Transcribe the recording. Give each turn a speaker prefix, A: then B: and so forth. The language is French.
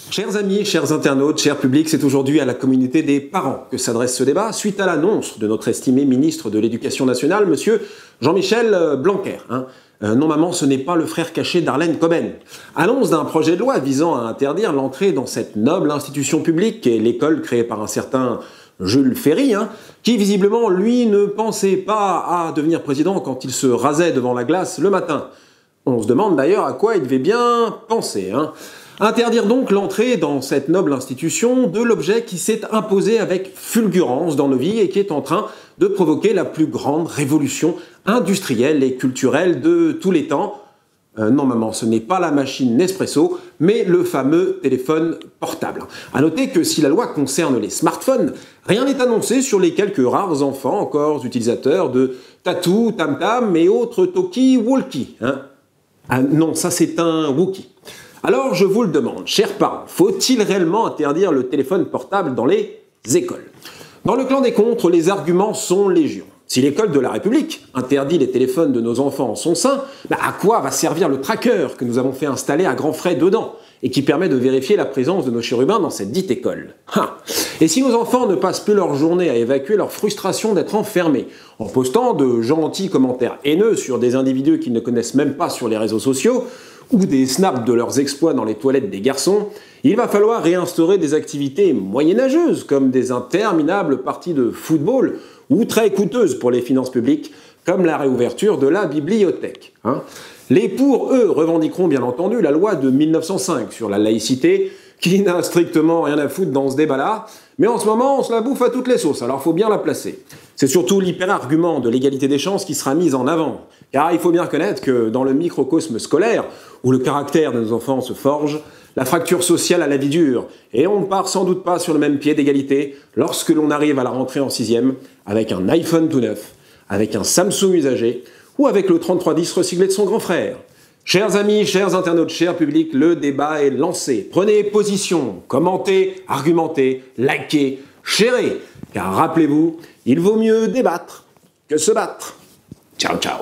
A: Chers amis, chers internautes, chers publics, c'est aujourd'hui à la communauté des parents que s'adresse ce débat, suite à l'annonce de notre estimé ministre de l'Éducation nationale, monsieur Jean-Michel Blanquer. Non maman, ce n'est pas le frère caché d'Arlène Coben. Annonce d'un projet de loi visant à interdire l'entrée dans cette noble institution publique qu'est l'école créée par un certain Jules Ferry, qui visiblement, lui, ne pensait pas à devenir président quand il se rasait devant la glace le matin. On se demande d'ailleurs à quoi il devait bien penser. Interdire donc l'entrée dans cette noble institution de l'objet qui s'est imposé avec fulgurance dans nos vies et qui est en train de provoquer la plus grande révolution industrielle et culturelle de tous les temps. Non maman, ce n'est pas la machine Nespresso, mais le fameux téléphone portable. À noter que si la loi concerne les smartphones, rien n'est annoncé sur les quelques rares enfants encore utilisateurs de Tatou, Tam Tam et autres Talkie-Walkie. Ah non, ça c'est un Wookie. Alors je vous le demande, chers parents, faut-il réellement interdire le téléphone portable dans les écoles? Dans le clan des contres, les arguments sont légion. Si l'école de la République interdit les téléphones de nos enfants en son sein, à quoi va servir le tracker que nous avons fait installer à grands frais dedans et qui permet de vérifier la présence de nos chérubins dans cette dite école? Et si nos enfants ne passent plus leur journée à évacuer leur frustration d'être enfermés en postant de gentils commentaires haineux sur des individus qu'ils ne connaissent même pas sur les réseaux sociaux, ou des snaps de leurs exploits dans les toilettes des garçons, il va falloir réinstaurer des activités moyenâgeuses comme des interminables parties de football ou très coûteuses pour les finances publiques comme la réouverture de la bibliothèque. Les pour, eux, revendiqueront bien entendu la loi de 1905 sur la laïcité qui n'a strictement rien à foutre dans ce débat-là, mais en ce moment on se la bouffe à toutes les sauces, alors faut bien la placer. C'est surtout l'hyper-argument de l'égalité des chances qui sera mis en avant, car il faut bien reconnaître que dans le microcosme scolaire, où le caractère de nos enfants se forge, la fracture sociale a la vie dure, et on ne part sans doute pas sur le même pied d'égalité lorsque l'on arrive à la rentrée en 6e avec un iPhone tout neuf, avec un Samsung usagé, ou avec le 3310 recyclé de son grand frère. Chers amis, chers internautes, chers publics, le débat est lancé. Prenez position, commentez, argumentez, likez, sharez, car rappelez-vous, il vaut mieux débattre que se battre. Ciao, ciao.